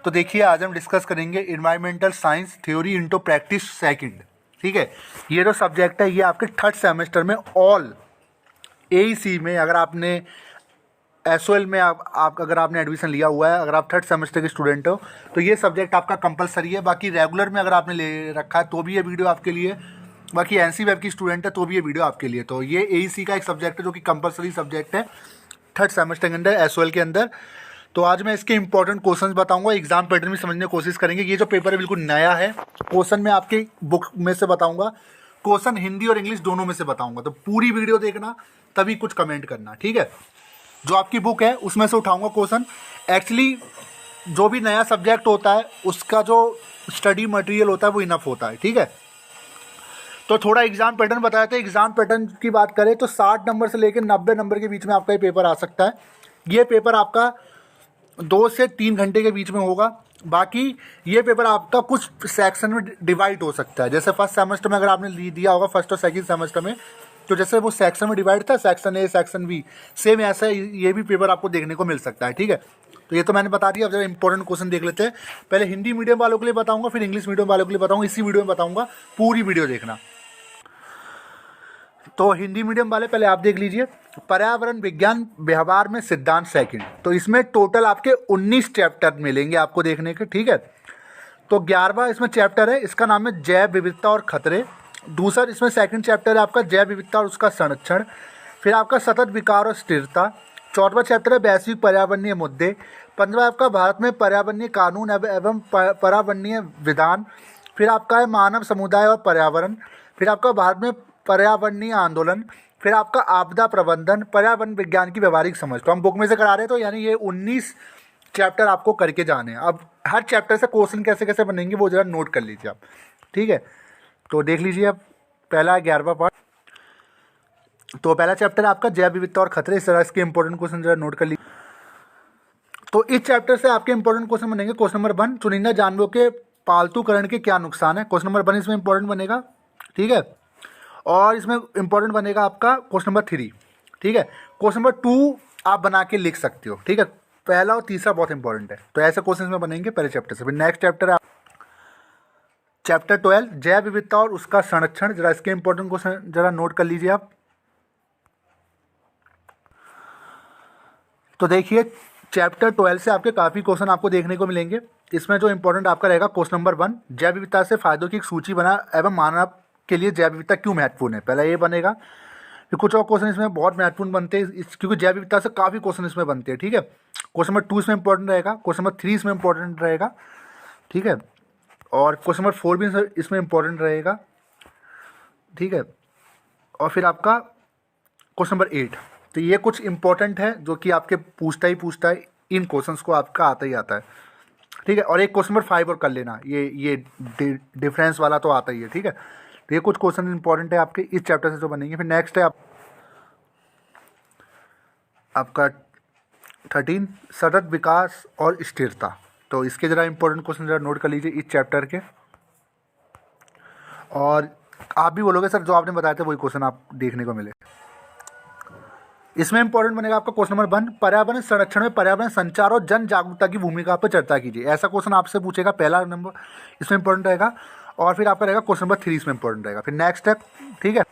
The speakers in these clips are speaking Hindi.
तो देखिए आज हम डिस्कस करेंगे environmental science theory into practice second. ठीक है, ये जो सब्जेक्ट है ये आपके थर्ड सेमेस्टर में ऑल एईसी में, अगर आपने एसओएल में आप अगर आपने एडमिशन लिया हुआ है, अगर आप थर्ड सेमेस्टर के स्टूडेंट हो तो ये सब्जेक्ट आपका कंपलसरी है। बाकी रेगुलर में अगर आपने ले रखा है तो भी ये वीडियो आपके लिए, बाकी एनसी वेब की स्टूडेंट है तो भी ये वीडियो आपके लिए। तो ये एईसी का एक सब्जेक्ट है जो कि कंपलसरी सब्जेक्ट है थर्ड सेमेस्टर के अंदर एसओएल के अंदर। तो आज मैं इसके इंपॉर्टेंट क्वेश्चंस बताऊंगा, एग्जाम पैटर्न भी समझने की कोशिश करेंगे। ये जो पेपर है बिल्कुल नया है। क्वेश्चन मैं आपके बुक में से बताऊंगा, क्वेश्चन हिंदी और इंग्लिश दोनों में से बताऊंगा। तो पूरी वीडियो देखना, तभी कुछ कमेंट करना, ठीक है। जो आपकी बुक है उसमें से उठाऊंगा क्वेश्चन। एक्चुअली जो भी नया सब्जेक्ट होता है उसका जो स्टडी मटेरियल होता है वो इनफ होता है, ठीक है। तो थोड़ा एग्जाम पैटर्न बताया था। एग्जाम पैटर्न की बात करें तो 60 नंबर से लेकर 90 नंबर के बीच में आपका ये पेपर आ सकता है। ये पेपर आपका 2 से 3 घंटे के बीच में होगा। बाकी ये पेपर आपका कुछ सेक्शन में डिवाइड हो सकता है। जैसे फर्स्ट सेमेस्टर में अगर आपने दिया होगा फर्स्ट और सेकंड सेमेस्टर में, तो जैसे वो सेक्शन में डिवाइड था, section A section B, same ऐसा ये भी पेपर आपको देखने को मिल सकता है, ठीक है। तो ये तो मैंने बता दिया। अब जरा इंपॉर्टेंट क्वेश्चन देख लेते हैं। पहले हिंदी मीडियम वालों के लिए बताऊंगा, फिर इंग्लिश मीडियम वालों के लिए बताऊंगा। इसी वीडियो में बताऊंगा, पूरी वीडियो देखना। तो हिंदी मीडियम वाले पहले आप देख लीजिए, पर्यावरण विज्ञान व्यवहार में सिद्धांत सेकंड। तो इसमें टोटल आपके 19 चैप्टर मिलेंगे आपको देखने के, ठीक है। तो 11वां इसमें चैप्टर है, इसका नाम है जैव विविधता और खतरे। दूसरा इसमें सेकंड चैप्टर है आपका जैव विविधता और उसका संरक्षण। फिर आपका सतत विकार और स्थिरता। 4वां चैप्टर है वैश्विक पर्यावरणीय मुद्दे। 15वां आपका भारत में पर्यावरणीय कानून एवं पर्यावरणीय विधान। फिर आपका है मानव समुदाय और पर्यावरण। फिर आपका भारत में पर्यावरणीय आंदोलन। फिर आपका आपदा प्रबंधन, पर्यावरण विज्ञान की व्यवहारिक समझ। तो हम बुक में से करा रहे हैं, तो यानी ये 19 चैप्टर आपको करके जाने हैं। अब हर चैप्टर से क्वेश्चन कैसे कैसे बनेंगे वो जरा नोट कर लीजिए आप, ठीक है। तो देख लीजिए अब पहला 11वां पार्ट। तो पहला चैप्टर है आपका जैव विविधता और खतरे। इस तरह इसके इंपॉर्टेंट क्वेश्चन जरा नोट कर लीजिए। तो इस चैप्टर से आपके इंपॉर्टेंट क्वेश्चन बनेंगे। क्वेश्चन नंबर 1, चुनिंदा जानवरों के पालतूकरण के क्या नुकसान है। क्वेश्चन नंबर 1 इसमें इंपॉर्टेंट बनेगा, ठीक है। और इसमें इंपॉर्टेंट बनेगा आपका क्वेश्चन नंबर 3, ठीक है। क्वेश्चन नंबर 2 आप बना के लिख सकते हो, ठीक है। पहला और तीसरा बहुत इंपॉर्टेंट है। तो ऐसे क्वेश्चन में बनेंगे पहले चैप्टर से। फिर नेक्स्ट चैप्टर है चैप्टर 12 जैव विविधता और उसका संरक्षण। जरा इसके इंपॉर्टेंट क्वेश्चन जरा नोट कर लीजिए आप। तो देखिए चैप्टर 12 से आपके काफ़ी क्वेश्चन आपको देखने को मिलेंगे। इसमें जो इंपॉर्टेंट आपका रहेगा क्वेश्चन नंबर 1, जैव विविधता से फायदों की एक सूची बना एवं मानव के लिए जैव विविधता क्यों महत्वपूर्ण है, पहला ये बनेगा। फिर कुछ और क्वेश्चन इसमें बहुत महत्वपूर्ण बनते हैं क्योंकि जैव विविधता से काफ़ी क्वेश्चन इसमें बनते हैं, ठीक है। क्वेश्चन नंबर 2 इसमें इंपॉर्टेंट रहेगा। क्वेश्चन नंबर 3 इसमें इंपॉर्टेंट रहेगा, ठीक है। और क्वेश्चन नंबर 4 भी इसमें इंपॉर्टेंट रहेगा, ठीक है। और फिर आपका क्वेश्चन नंबर 8। तो ये कुछ इंपॉर्टेंट है जो कि आपके पूछता है, इन क्वेश्चंस को आपका आता ही आता है, ठीक है। और एक क्वेश्चन नंबर 5 और कर लेना, ये डिफरेंस वाला तो आता ही है, ठीक है। तो ये कुछ क्वेश्चन इंपॉर्टेंट है आपके इस चैप्टर से जो बनेंगे। फिर नेक्स्ट है आपका 13 सतत विकास और स्थिरता। तो इसके जरा इंपॉर्टेंट क्वेश्चन जरा नोट कर लीजिए इस चैप्टर के। और आप भी बोलोगे सर जो आपने बताया था वही क्वेश्चन आप देखने को मिले। इसमें इंपॉर्टेंट बनेगा आपका क्वेश्चन नंबर 1, पर्यावरण संरक्षण में पर्यावरण संचार और जन जागरूकता की भूमिका पर चर्चा कीजिए। ऐसा क्वेश्चन आपसे पूछेगा, पहला नंबर इसमें इंपॉर्टेंट रहेगा। और फिर आपका रहेगा क्वेश्चन नंबर 3 इसमें इंपॉर्टेंट रहेगा। फिर नेक्स्ट है, ठीक है।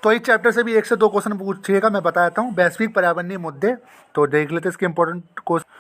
तो इस चैप्टर से भी 1 से 2 क्वेश्चन पूछिएगा, मैं बताता हूँ। वैश्विक पर्यावरणीय मुद्दे, तो देख लेते हैं इसके इंपॉर्टेंट क्वेश्चन।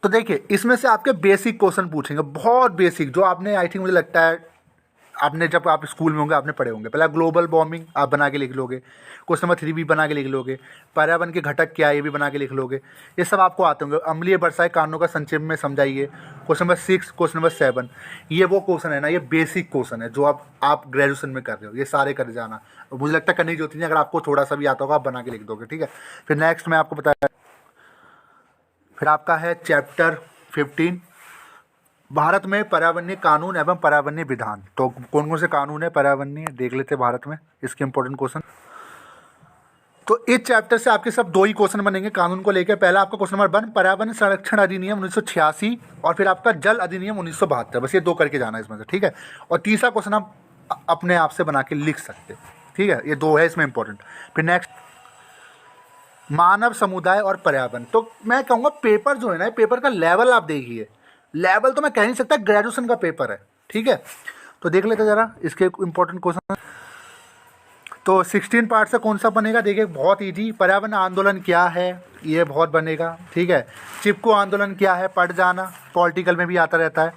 तो देखिए इसमें से आपके बेसिक क्वेश्चन पूछेंगे, बहुत बेसिक, जो आपने आई थिंक मुझे लगता है आपने जब आप स्कूल में होंगे आपने पढ़े होंगे। पहला ग्लोबल वार्मिंग आप बना के लिख लोगे, क्वेश्चन नंबर 3 भी बना के लिख लोगे। पर्यावरण के घटक क्या है ये भी बना के लिख लोगे, ये सब आपको आते होंगे। अम्लीय वर्षाएं कारणों का संक्षेप में समझाइए, क्वेश्चन नंबर 6, क्वेश्चन नंबर 7। ये वो क्वेश्चन है ना, ये बेसिक क्वेश्चन है जो आप ग्रेजुएशन में कर रहे हो, ये सारे कर जाना। मुझे लगता है करने की जरूरत नहीं, अगर आपको थोड़ा सा भी आता होगा आप बना के लिख दोगे, ठीक है। फिर नेक्स्ट मैं आपको बताया, फिर आपका है चैप्टर 15 भारत में पर्यावरणीय कानून एवं पर्यावरणीय विधान। तो कौन कौन से कानून है पर्यावरणीय देख लेते हैं भारत में, इसके इंपॉर्टेंट क्वेश्चन। तो इस चैप्टर से आपके सब 2 ही क्वेश्चन बनेंगे कानून को लेकर। पहला आपका क्वेश्चन नंबर 1, पर्यावरण संरक्षण अधिनियम 1986, और फिर आपका जल अधिनियम 1972। बस ये 2 करके जाना है इसमें से, ठीक है। और तीसरा क्वेश्चन आप अपने आप से बना के लिख सकते हैं, ठीक है। ये 2 है इसमें इंपॉर्टेंट। फिर नेक्स्ट मानव समुदाय और पर्यावरण। तो मैं कहूँगा पेपर जो है ना, पेपर का लेवल आप देखिए, लेवल तो मैं कह नहीं सकता, ग्रेजुएशन का पेपर है, ठीक है। तो देख लेते ज़रा इसके इम्पोर्टेंट क्वेश्चन। तो 16 पार्ट से कौन सा बनेगा, देखिए बहुत ईजी। पर्यावरण आंदोलन क्या है, ये बहुत बनेगा, ठीक है। चिपको आंदोलन क्या है, पढ़ जाना, पॉलिटिकल में भी आता रहता है।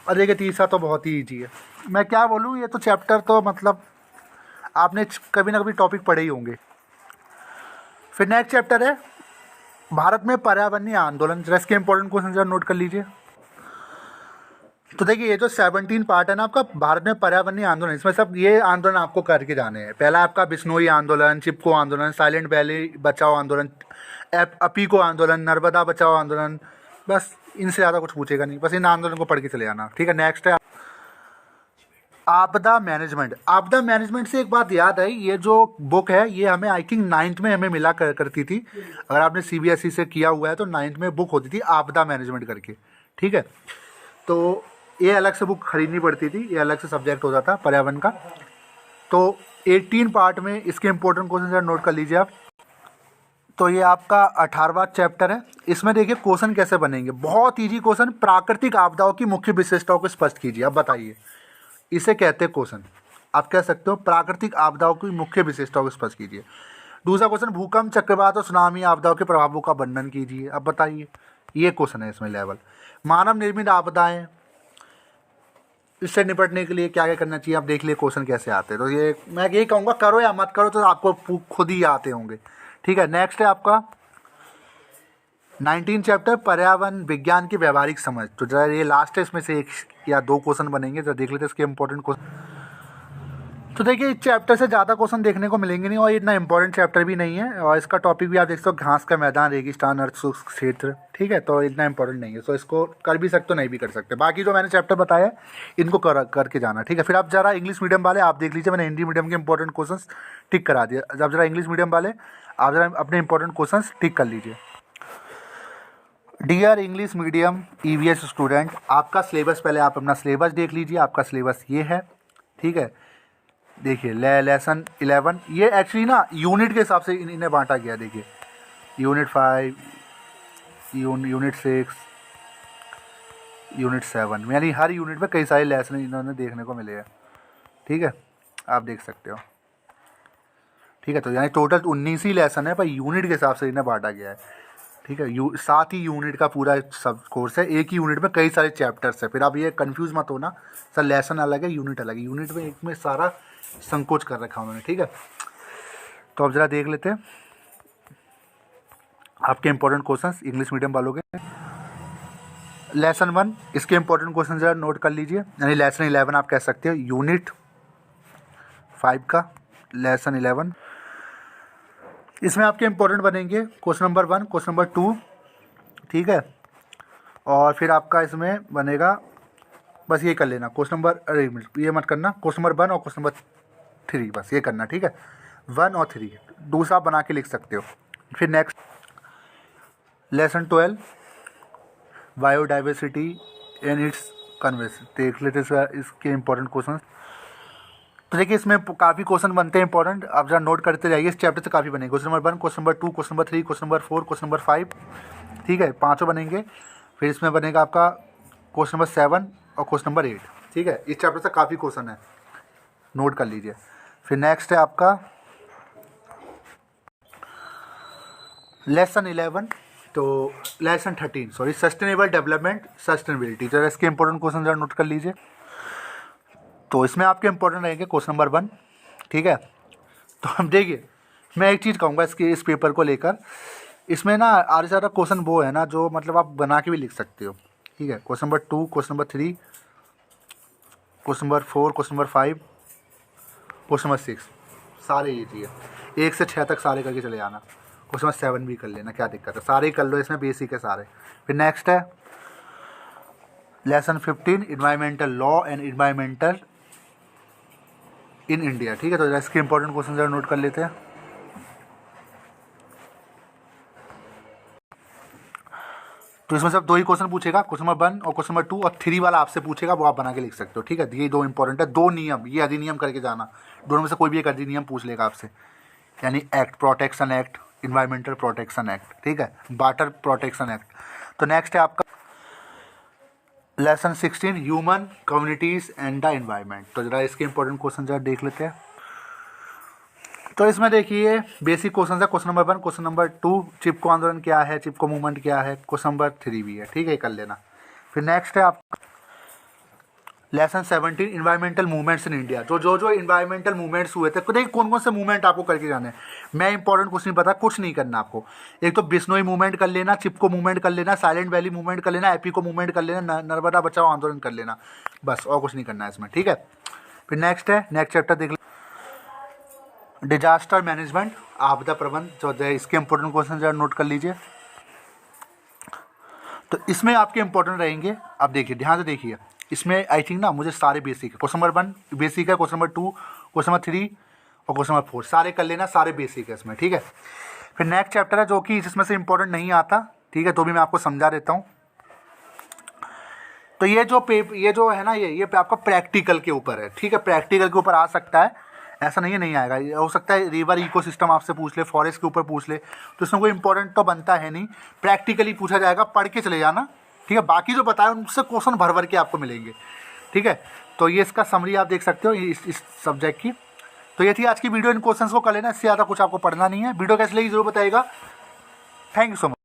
और देखिए तीसरा तो बहुत ही ईजी है, मैं क्या बोलूँ, ये तो चैप्टर तो मतलब आपने कभी ना कभी टॉपिक पढ़े ही होंगे। फिर नेक्स्ट चैप्टर है भारत में पर्यावरणीय आंदोलन। जरा इसके इंपॉर्टेंट क्वेश्चन जरा नोट कर लीजिए। तो देखिए ये जो 17 पार्ट है ना आपका भारत में पर्यावरणीय आंदोलन, इसमें सब ये आंदोलन आपको करके जाने हैं। पहला आपका बिश्नोई आंदोलन, चिपको आंदोलन, साइलेंट वैली बचाओ आंदोलन, अपीको आंदोलन, नर्मदा बचाओ आंदोलन, बस इनसे ज़्यादा कुछ पूछेगा नहीं, बस इन आंदोलन को पढ़ के चले जाना, ठीक है। नेक्स्ट है आपदा मैनेजमेंट। आपदा मैनेजमेंट से एक बात याद आई, ये जो बुक है ये हमें आई थिंक 9th में हमें मिला करती थी। अगर आपने CBSE से किया हुआ है तो 9th में बुक होती थी आपदा मैनेजमेंट करके, ठीक है। तो ये अलग से बुक खरीदनी पड़ती थी, ये अलग से सब्जेक्ट होता था पर्यावरण का। तो 18 पार्ट में इसके इंपॉर्टेंट क्वेश्चन जरा नोट कर लीजिए आप। तो ये आपका 18वां चैप्टर है। इसमें देखिए क्वेश्चन कैसे बनेंगे, बहुत ईजी क्वेश्चन। प्राकृतिक आपदाओं की मुख्य विशेषताओं को स्पष्ट कीजिए। अब बताइए, इसे कहते हैं क्वेश्चन, आप कह सकते हो प्राकृतिक आपदाओं की मुख्य विशेषताओं को स्पष्ट कीजिए। दूसरा क्वेश्चन, भूकंप, चक्रवात और सुनामी आपदाओं के प्रभावों का वर्णन कीजिए। अब बताइए, ये क्वेश्चन है इसमें लेवल। मानव निर्मित आपदाएं, इससे निपटने के लिए क्या क्या करना चाहिए, आप देख लिए क्वेश्चन कैसे आते हैं। तो ये मैं यही कहूँगा, करो या मत करो तो आपको खुद ही आते होंगे, ठीक है। नेक्स्ट है आपका 19 चैप्टर पर्यावरण विज्ञान की व्यवहारिक समझ। तो जरा ये लास्ट है, इसमें से 1 या 2 क्वेश्चन बनेंगे, जरा देख लेते हैं इसके इंपॉर्टेंट क्वेश्चन। तो देखिए इस चैप्टर से ज़्यादा क्वेश्चन देखने को मिलेंगे नहीं, और इतना इंपॉर्टेंट चैप्टर भी नहीं है। और इसका टॉपिक भी आप देख सकते हो, घास का मैदान, रेगिस्तान, अर्ध शुष्क क्षेत्र, ठीक है। तो इतना इंपॉर्टेंट नहीं है, तो इसको कर भी सकते हो, नहीं भी कर सकते। बाकी जो मैंने चैप्टर बताया इनको करके जाना, ठीक है। फिर आप जरा इंग्लिश मीडियम वाले आप देख लीजिए, मैंने हिंदी मीडियम के इंपॉर्टेंट क्वेश्चन टिक करा दिया। जब जरा इंग्लिश मीडियम वाले आप जरा अपने इंपॉर्टेंट क्वेश्चन टिक कर लीजिए। Dear English medium EVS student, आपका सिलेबस, पहले आप अपना सिलेबस देख लीजिए। आपका सिलेबस ये है, ठीक है। देखिए लेसन 11, ये एक्चुअली ना यूनिट के हिसाब से इन्हें बांटा गया। देखिए यूनिट 5, यूनिट 6, यूनिट 7, यानी हर यूनिट में कई सारे लेसन इन्होंने देखने को मिले हैं, ठीक है। आप देख सकते हो, ठीक है। तो यानी टोटल 19 ही लेसन है, पर यूनिट के हिसाब से इन्हें बांटा गया है, ठीक है। 7 ही यूनिट का पूरा सब कोर्स है। एक ही यूनिट में कई सारे चैप्टर्स है। फिर आप ये कंफ्यूज मत होना, सर लेसन अलग है, यूनिट अलग है। यूनिट में एक में सारा संकोच कर रखा उन्होंने, ठीक है। तो अब जरा देख लेते हैं आपके इंपॉर्टेंट क्वेश्चंस इंग्लिश मीडियम वालों के। लेसन 1, इसके इंपॉर्टेंट क्वेश्चन जरा नोट कर लीजिए, यानी लेसन 11 आप कह सकते हो, यूनिट 5 का लेसन 11। इसमें आपके इंपॉर्टेंट बनेंगे क्वेश्चन नंबर 1, क्वेश्चन नंबर 2, ठीक है। और फिर आपका इसमें बनेगा, बस ये कर लेना क्वेश्चन नंबर, अरे ये मत करना, क्वेश्चन नंबर 1 और क्वेश्चन नंबर 3, बस ये करना, ठीक है। 1 और 3 दूसरा बना के लिख सकते हो। फिर next lesson 12, biodiversity and it's conversation, देख लेते इसके इंपॉर्टेंट क्वेश्चन। तो देखिए इसमें काफ़ी क्वेश्चन बनते हैं इंपॉर्टेंट, आप जरा नोट करते जाइए। इस चैप्टर से काफ़ी बनेंगे, question number 1, question number 2, question number 3, question number 4, question number 5, ठीक है, 5 बनेंगे। फिर इसमें बनेगा आपका क्वेश्चन नंबर 7 और क्वेश्चन नंबर 8, ठीक है। इस चैप्टर से काफ़ी क्वेश्चन है, नोट कर लीजिए। फिर नेक्स्ट है आपका लेसन 11, तो lesson 13 sorry, sustainable development sustainability. जरा इसके इंपॉर्टेंट क्वेश्चन जरा नोट कर लीजिए। तो इसमें आपके इंपॉर्टेंट रहेंगे क्वेश्चन नंबर 1, ठीक है। तो हम देखिए, मैं एक चीज़ कहूँगा इस पेपर को लेकर, इसमें ना आधे से ज़्यादा क्वेश्चन वो है ना जो मतलब आप बना के भी लिख सकते हो, ठीक है। Question number 2, question number 3, question number 4, question number 5, question number 6, सारे ये चाहिए 1 से 6 तक सारे करके चले जाना। क्वेश्चन नंबर 7 भी कर लेना, क्या दिक्कत है, सारे ही कर लो, इसमें बेसिक है सारे। फिर नेक्स्ट है lesson 15, environmental law and environmental in India, ठीक है। तो इसके इंपॉर्टेंट क्वेश्चन जरा नोट कर लेते हैं। तो इसमें सब 2 ही क्वेश्चन पूछेगा, क्वेश्चन नंबर 1 और क्वेश्चन नंबर 2, और 3 वाला आपसे पूछेगा, वो आप बना के लिख सकते हो, ठीक है। ये 2 इंपॉर्टेंट है। 2 नियम, ये अधिनियम करके जाना, दोनों में से कोई भी एक अधिनियम पूछ लेगा आपसे, यानी act, protection act, environmental protection act, ठीक है, वाटर प्रोटेक्शन एक्ट। तो नेक्स्ट है आपका lesson 16 human communities and the environment. तो जरा इसके इंपॉर्टेंट क्वेश्चन जरा देख लेते हैं। तो इसमें देखिए बेसिक क्वेश्चन है, क्वेश्चन नंबर 1, क्वेश्चन नंबर 2 चिपको आंदोलन क्या है, चिपको मूवमेंट क्या है, क्वेश्चन नंबर 3 भी है, ठीक है, कर लेना। फिर नेक्स्ट है आप lesson 17 environmental movements in India. जो इन्वायरमेंटल मूवमेंट्स हुए थे, देखिए कौन कौन से मूवमेंट आपको करके जाने हैं। मैं इंपॉर्टेंट कुछ नहीं पता, कुछ नहीं करना आपको। एक तो बिश्नोई मूवमेंट कर लेना, चिपको मूवमेंट कर लेना, साइलेंट वैली मूवमेंट कर लेना, एपीको मूवमेंट कर लेना, नर्मदा बचाओ आंदोलन कर लेना, बस और कुछ नहीं करना है इसमें, ठीक है। फिर नेक्स्ट है, नेक्स्ट चैप्टर देख डिजास्टर मैनेजमेंट, आपदा प्रबंध जो है, इसके इंपॉर्टेंट क्वेश्चन जरा नोट कर लीजिए। तो इसमें आपके इंपॉर्टेंट रहेंगे, आप देखिए ध्यान से देखिए, इसमें आई थिंक ना मुझे सारे बेसिक है। क्वेश्चन नंबर 1 बेसिक है, क्वेश्चन नंबर 2, क्वेश्चन नंबर 3 और क्वेश्चन नंबर 4 सारे कर लेना, सारे बेसिक है इसमें, ठीक है। फिर नेक्स्ट चैप्टर है जो कि जिसमें से इंपॉर्टेंट नहीं आता, ठीक है, तो भी मैं आपको समझा देता हूँ। तो ये जो है ना, ये आपका प्रैक्टिकल के ऊपर है, ठीक है, प्रैक्टिकल के ऊपर आ सकता है, ऐसा नहीं है नहीं आएगा। ये हो सकता है रिवर इकोसिस्टम आपसे पूछ ले, फॉरेस्ट के ऊपर पूछ ले, तो इसमें कोई इंपॉर्टेंट तो बनता है नहीं, प्रैक्टिकली पूछा जाएगा, पढ़ के चले जाना, ठीक है। बाकी जो बताया उनसे क्वेश्चन भर भर के आपको मिलेंगे, ठीक है। तो ये इसका समरी आप देख सकते हो इस सब्जेक्ट की। तो ये थी आज की वीडियो, इन क्वेश्चंस को कर लेना, इससे ज़्यादा कुछ आपको पढ़ना नहीं है। वीडियो कैसे लगी जरूर बताइएगा। Thank you so much.